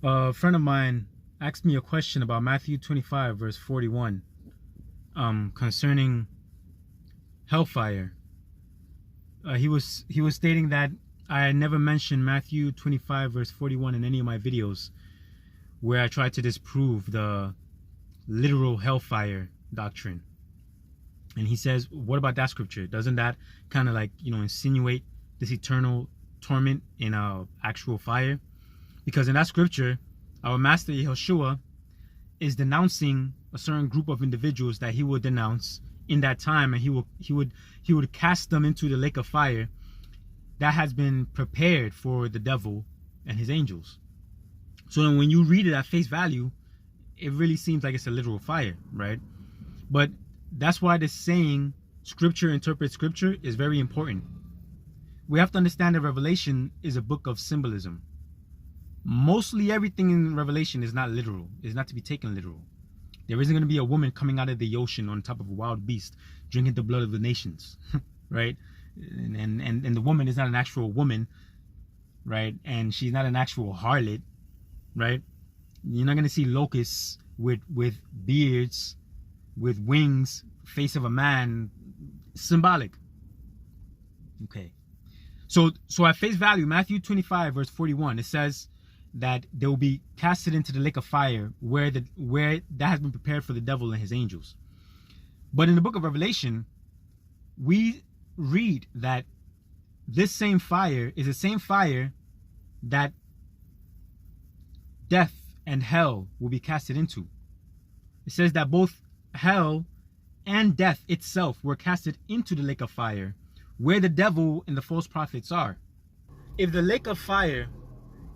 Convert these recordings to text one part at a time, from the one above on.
A friend of mine asked me a question about Matthew 25, verse 41, concerning hellfire. He was stating that I had never mentioned Matthew 25, verse 41 in any of my videos, where I tried to disprove the literal hellfire doctrine. And he says, what about that scripture? Doesn't that kind of insinuate this eternal torment in actual fire? Because in that scripture, our master Yehoshua is denouncing a certain group of individuals that he would denounce in that time, and he would cast them into the lake of fire that has been prepared for the devil and his angels. So then when you read it at face value, it really seems like it's a literal fire, right? But that's why this saying, scripture interprets scripture, is very important. We have to understand that Revelation is a book of symbolism. Mostly everything in Revelation is not literal, is not to be taken literal. There isn't going to be a woman coming out of the ocean on top of a wild beast, drinking the blood of the nations, right? And the woman is not an actual woman, right? And she's not an actual harlot, right? You're not going to see locusts with beards, with wings, face of a man, symbolic. Okay. So at face value, Matthew 25, verse 41, it says that they will be casted into the lake of fire where that has been prepared for the devil and his angels. But in the book of Revelation, we read that this same fire is the same fire that death and hell will be casted into. It says that both hell and death itself were casted into the lake of fire where the devil and the false prophets are. If the lake of fire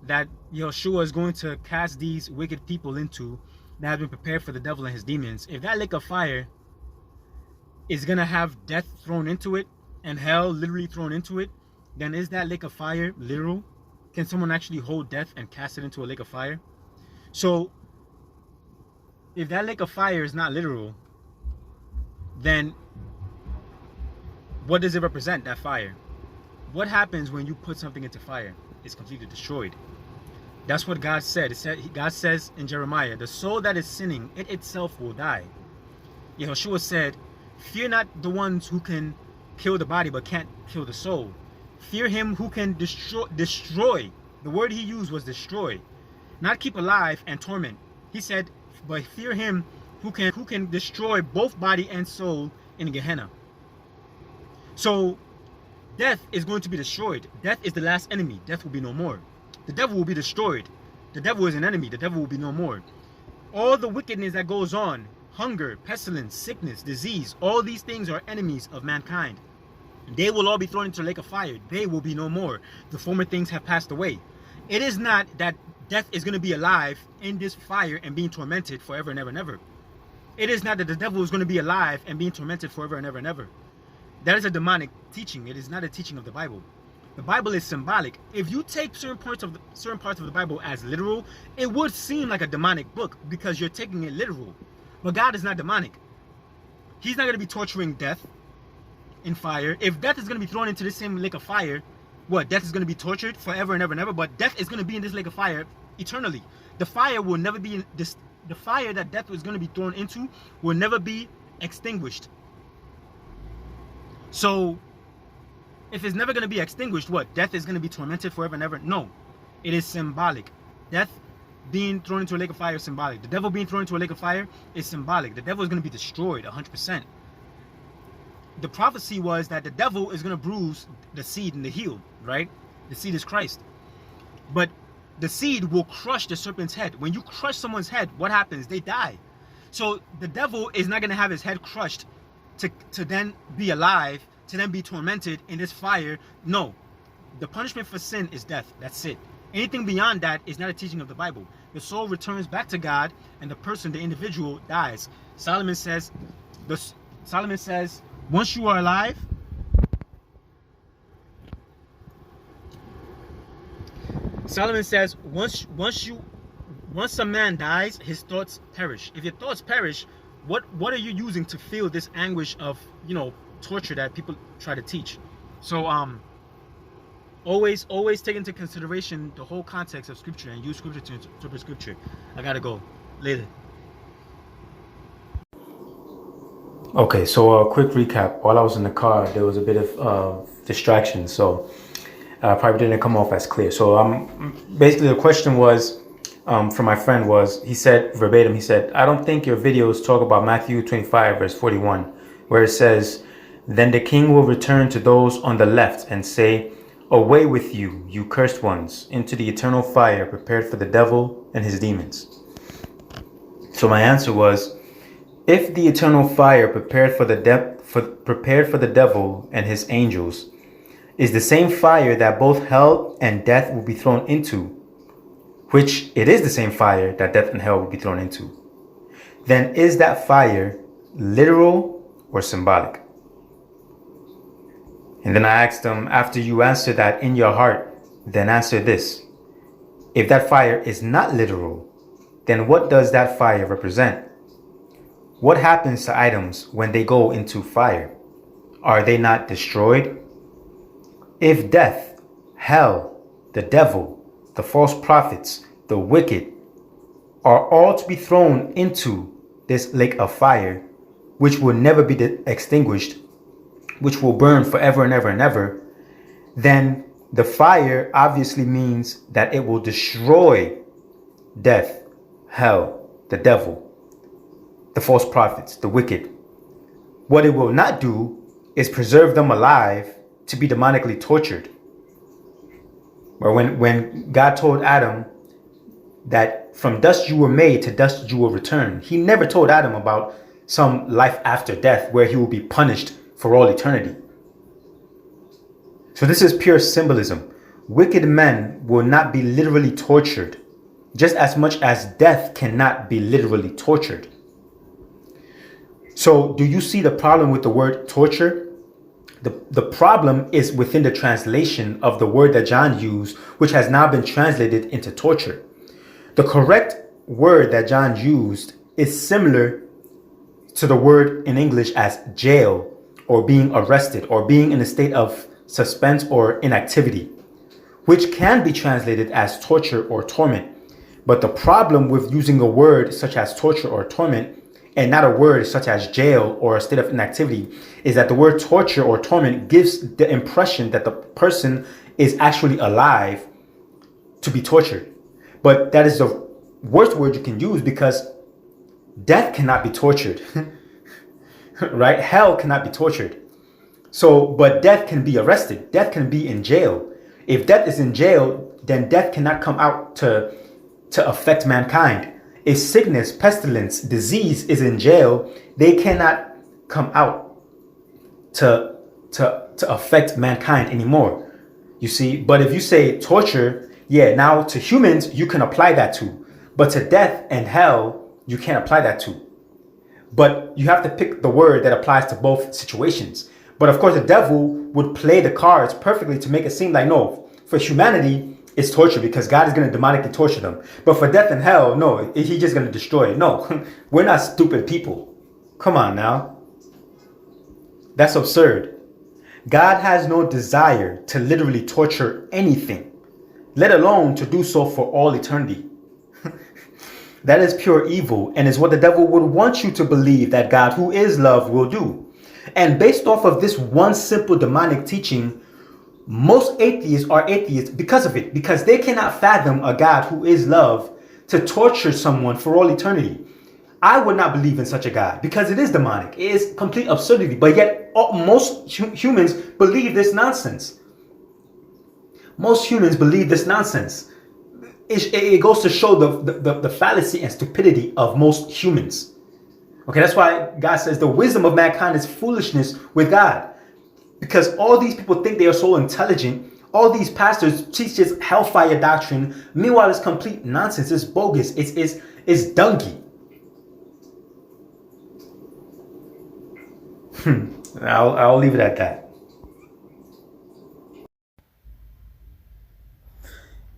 that Yeshua is going to cast these wicked people into that have been prepared for the devil and his demons, if that lake of fire is going to have death thrown into it and hell literally thrown into it, then is that lake of fire literal? Can someone actually hold death and cast it into a lake of fire? So if that lake of fire is not literal, then what does it represent, that fire? What happens when you put something into fire? It's completely destroyed. That's what God said. God says in Jeremiah, the soul that is sinning, it itself will die. Yehoshua said, fear not the ones who can kill the body but can't kill the soul. Fear him who can destroy. The word he used was destroy, not keep alive and torment. He said, but fear him who can destroy both body and soul in Gehenna. So death is going to be destroyed. Death is the last enemy. Death will be no more. The devil will be destroyed. The devil is an enemy. The devil will be no more. All the wickedness that goes on, hunger, pestilence, sickness, disease, all these things are enemies of mankind. They will all be thrown into the lake of fire. They will be no more. The former things have passed away. It is not that death is going to be alive in this fire and being tormented forever and ever and ever. It is not that the devil is going to be alive and being tormented forever and ever and ever. That is a demonic teaching. It is not a teaching of the Bible. The Bible is symbolic. If you take certain parts of the Bible as literal, it would seem like a demonic book because you're taking it literal. But God is not demonic. He's not going to be torturing death in fire. If death is going to be thrown into the same lake of fire, what? Death is going to be tortured forever and ever and ever, but death is going to be in this lake of fire eternally. The fire will never be the fire that death is going to be thrown into will never be extinguished. So if it's never going to be extinguished, what? Death is going to be tormented forever and ever? No. It is symbolic. Death being thrown into a lake of fire is symbolic. The devil being thrown into a lake of fire is symbolic. The devil is going to be destroyed 100%. The prophecy was that the devil is going to bruise the seed in the heel, right? The seed is Christ. But the seed will crush the serpent's head. When you crush someone's head, what happens? They die. So the devil is not going to have his head crushed to then be alive, to then be tormented in this fire. No. The punishment for sin is death. That's it. Anything beyond that is not a teaching of the Bible. The soul returns back to God and the person, the individual, dies. Solomon says, once you are alive, once a man dies, his thoughts perish. If your thoughts perish, what are you using to feel this anguish of, torture that people try to teach? So Always take into consideration the whole context of scripture and use scripture to interpret scripture. I gotta go. Later. Okay, so a quick recap. While I was in the car, there was a bit of distraction, so probably didn't come off as clear. So basically the question was from my friend was, he said verbatim, he said, I don't think your videos talk about Matthew 25 verse 41, where it says, then the king will return to those on the left and say, away with you, you cursed ones, into the eternal fire prepared for the devil and his demons. So my answer was, if the eternal fire prepared for the devil and his angels is the same fire that both hell and death will be thrown into, which it is the same fire that death and hell will be thrown into, then is that fire literal or symbolic? And then I asked him, after you answer that in your heart, then answer this. If that fire is not literal, then what does that fire represent? What happens to items when they go into fire? Are they not destroyed? If death, hell, the devil, the false prophets, the wicked are all to be thrown into this lake of fire, which will never be extinguished, which will burn forever and ever and ever, then the fire obviously means that it will destroy death, hell, the devil, the false prophets, the wicked. What it will not do is preserve them alive to be demonically tortured. Or when God told Adam that from dust you were made, to dust you will return, he never told Adam about some life after death where he will be punished for all eternity. So this is pure symbolism. Wicked men will not be literally tortured, just as much as death cannot be literally tortured. So do you see the problem with the word torture? The problem is within the translation of the word that John used, which has now been translated into torture. The correct word that John used is similar to the word in English as jail, or being arrested, or being in a state of suspense or inactivity, which can be translated as torture or torment. But the problem with using a word such as torture or torment and not a word such as jail or a state of inactivity is that the word torture or torment gives the impression that the person is actually alive to be tortured. But that is the worst word you can use, because death cannot be tortured, right? Hell cannot be tortured. So, but death can be arrested. Death can be in jail. If death is in jail, then death cannot come out to affect mankind. If sickness, pestilence, disease is in jail, they cannot come out to affect mankind anymore. You see, but if you say torture, yeah, now to humans, you can apply that to. But to death and hell, you can't apply that to. But you have to pick the word that applies to both situations. But of course, the devil would play the cards perfectly to make it seem like, no, for humanity, it's torture because God is going to demonically torture them. But for death and hell, no, he's just going to destroy it. No, we're not stupid people. Come on now. That's absurd. God has no desire to literally torture anything, let alone to do so for all eternity. That is pure evil, and is what the devil would want you to believe that God, who is love, will do. And based off of this one simple demonic teaching, most atheists are atheists because of it, because they cannot fathom a God who is love to torture someone for all eternity. I would not believe in such a God because it is demonic. It is complete absurdity. But yet most humans believe this nonsense. Most humans believe this nonsense. It goes to show the fallacy and stupidity of most humans. Okay, that's why God says the wisdom of mankind is foolishness with God. Because all these people think they are so intelligent. All these pastors teach this hellfire doctrine. Meanwhile, it's complete nonsense. It's bogus. It's dungy. I'll leave it at that.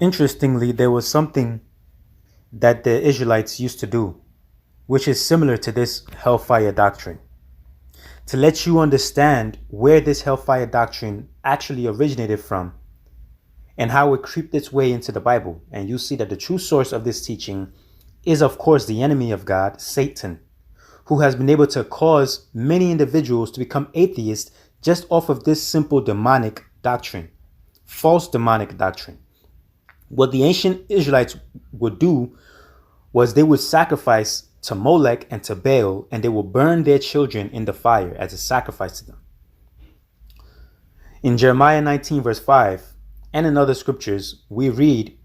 Interestingly, there was something that the Israelites used to do, which is similar to this hellfire doctrine. To let you understand where this hellfire doctrine actually originated from, and how it creeped its way into the Bible. And you see that the true source of this teaching is, of course, the enemy of God, Satan, who has been able to cause many individuals to become atheists just off of this simple demonic doctrine, false demonic doctrine. What the ancient Israelites would do was they would sacrifice to Molech and to Baal, and they will burn their children in the fire as a sacrifice to them. In Jeremiah 19 verse 5 and in other scriptures, we read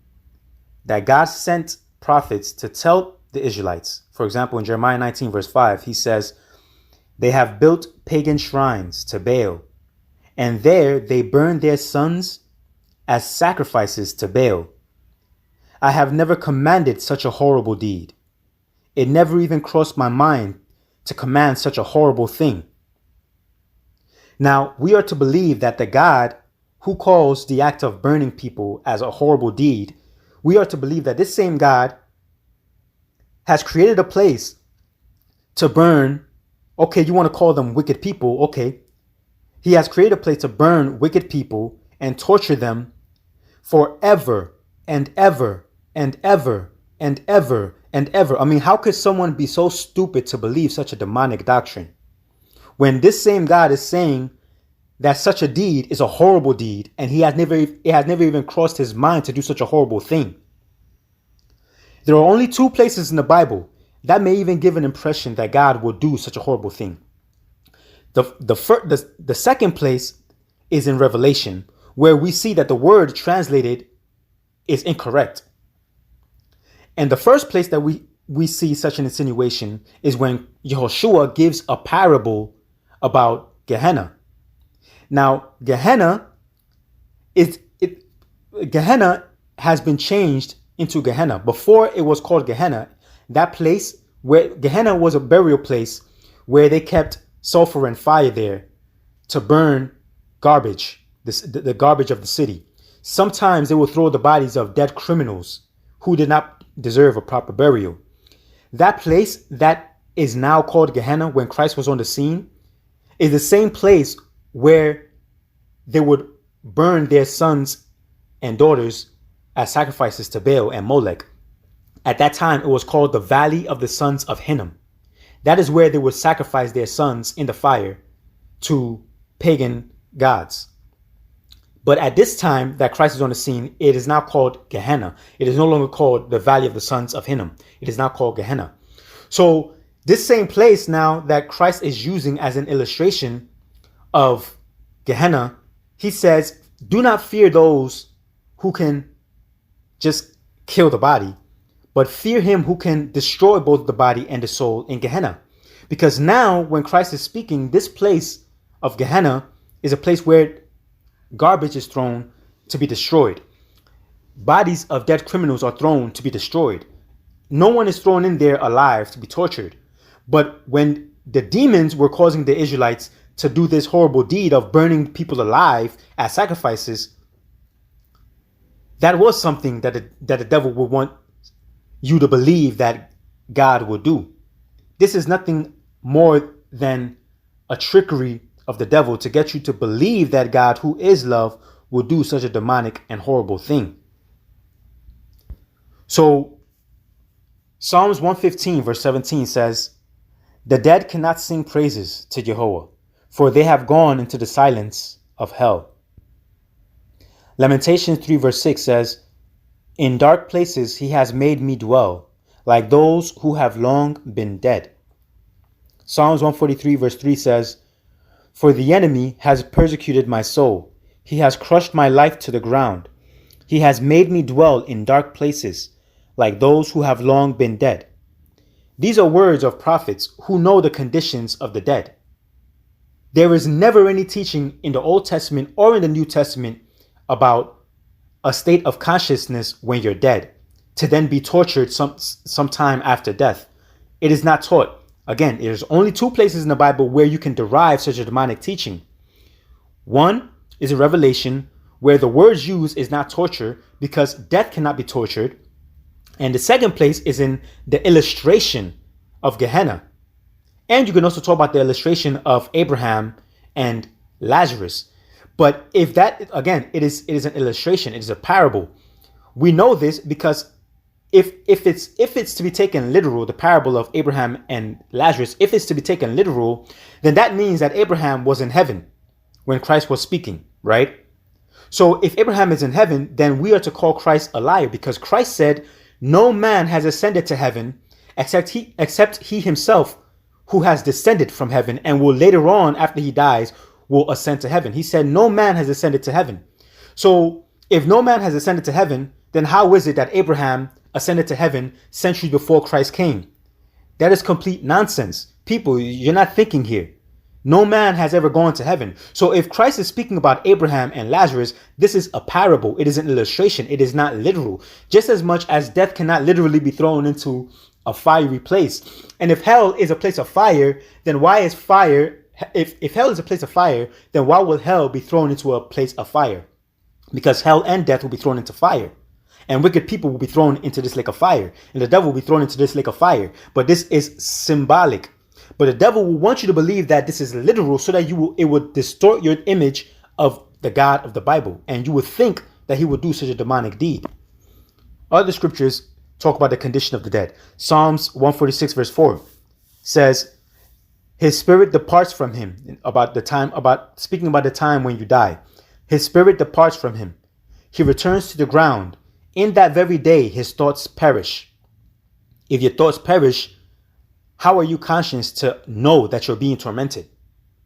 that God sent prophets to tell the Israelites. For example, in Jeremiah 19 verse 5, he says, "They have built pagan shrines to Baal, and there they burn their sons as sacrifices to Baal. I have never commanded such a horrible deed. It never even crossed my mind to command such a horrible thing." Now, we are to believe that the God who calls the act of burning people as a horrible deed, we are to believe that this same God has created a place to burn. Okay, you want to call them wicked people. Okay. He has created a place to burn wicked people and torture them forever and ever and ever and ever and ever. I mean, how could someone be so stupid to believe such a demonic doctrine when this same God is saying that such a deed is a horrible deed, and it has never even crossed his mind to do such a horrible thing? There are only two places in the Bible that may even give an impression that God will do such a horrible thing. The second place is in Revelation, where we see that the word translated is incorrect. And the first place that we see such an insinuation is when Yehoshua gives a parable about Gehenna. Now, Gehenna has been changed into Gehenna. Before it was called Gehenna, that place where Gehenna was a burial place where they kept sulfur and fire there to burn garbage, the garbage of the city. Sometimes they would throw the bodies of dead criminals who did not deserve a proper burial. That place that is now called Gehenna when Christ was on the scene is the same place where they would burn their sons and daughters as sacrifices to Baal and Molech. At that time, it was called the Valley of the Sons of Hinnom. That is where they would sacrifice their sons in the fire to pagan gods. But at this time that Christ is on the scene, it is now called Gehenna. It is no longer called the Valley of the Sons of Hinnom. It is now called Gehenna. So this same place now that Christ is using as an illustration of Gehenna, he says, do not fear those who can just kill the body, but fear him who can destroy both the body and the soul in Gehenna. Because now when Christ is speaking, this place of Gehenna is a place where garbage is thrown to be destroyed. Bodies of dead criminals are thrown to be destroyed. No one is thrown in there alive to be tortured. But when the demons were causing the Israelites to do this horrible deed of burning people alive as sacrifices, that was something that the devil would want you to believe that God will do. This is nothing more than a trickery of the devil to get you to believe that God, who is love, will do such a demonic and horrible thing. So Psalms 115 verse 17 says, "The dead cannot sing praises to Jehovah, for they have gone into the silence of hell." Lamentations 3 verse 6 says, "In dark places he has made me dwell, like those who have long been dead." Psalms 143 verse 3 says, "For the enemy has persecuted my soul. He has crushed my life to the ground. He has made me dwell in dark places, like those who have long been dead." These are words of prophets who know the conditions of the dead. There is never any teaching in the Old Testament or in the New Testament about a state of consciousness when you're dead, to then be tortured some time after death. It is not taught. Again, there's only two places in the Bible where you can derive such a demonic teaching. One is a Revelation, where the words used is not torture, because death cannot be tortured. And the second place is in the illustration of Gehenna. And you can also talk about the illustration of Abraham and Lazarus. But if that, again, it is an illustration, it is a parable. We know this because if it's to be taken literal, the parable of Abraham and Lazarus, if it's to be taken literal, then that means that Abraham was in heaven when Christ was speaking, right? So if Abraham is in heaven, then we are to call Christ a liar, because Christ said, no man has ascended to heaven except he himself, who has descended from heaven and will later on, after he dies, will ascend to heaven. He said, no man has ascended to heaven. So if no man has ascended to heaven, then how is it that Abraham ascended to heaven centuries before Christ came? That is complete nonsense. People, you're not thinking here. No man has ever gone to heaven. So if Christ is speaking about Abraham and Lazarus, this is a parable. It is an illustration. It is not literal. Just as much as death cannot literally be thrown into a fiery place. And if hell is a place of fire, then why is fire, if hell is a place of fire, then why will hell be thrown into a place of fire? Because hell and death will be thrown into fire. And wicked people will be thrown into this lake of fire. And the devil will be thrown into this lake of fire. But this is symbolic. But the devil will want you to believe that this is literal, so that it would distort your image of the God of the Bible. And you would think that he would do such a demonic deed. Other scriptures talk about the condition of the dead. Psalms 146 verse 4 says, his spirit departs from him. Speaking about the time when you die. His spirit departs from him. He returns to the ground. In that very day, his thoughts perish. If your thoughts perish, how are you conscious to know that you're being tormented?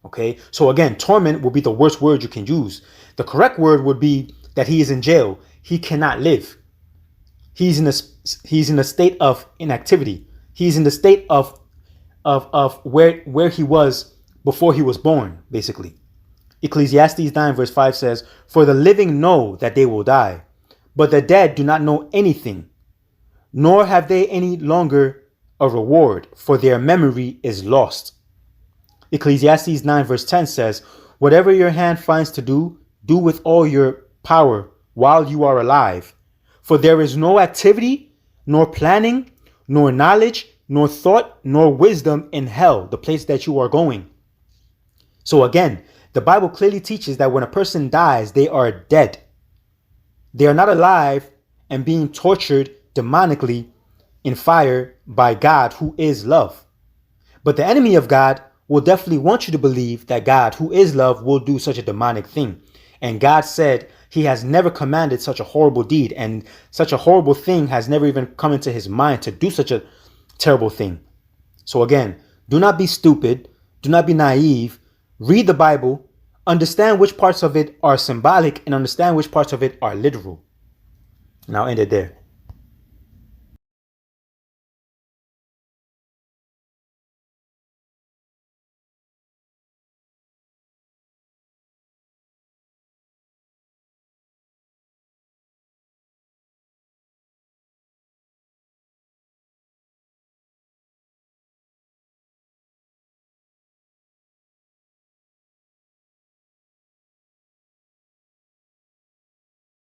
Okay. So again, torment will be the worst word you can use. The correct word would be that he is in jail. He cannot live. He's in a state of inactivity. He's in the state of where he was before he was born, basically. Ecclesiastes 9 verse 5 says, for the living know that they will die, but the dead do not know anything, nor have they any longer a reward, for their memory is lost. Ecclesiastes 9 verse 10 says, whatever your hand finds to do, do with all your power while you are alive. For there is no activity, nor planning, nor knowledge, nor thought, nor wisdom in hell, the place that you are going. So again, the Bible clearly teaches that when a person dies, they are dead. They are not alive and being tortured demonically in fire by God, who is love. But the enemy of God will definitely want you to believe that God, who is love, will do such a demonic thing. And God said he has never commanded such a horrible deed, and such a horrible thing has never even come into his mind to do such a terrible thing. So again, do not be stupid. Do not be naive. Read the Bible. Understand which parts of it are symbolic and understand which parts of it are literal. And I'll end it there.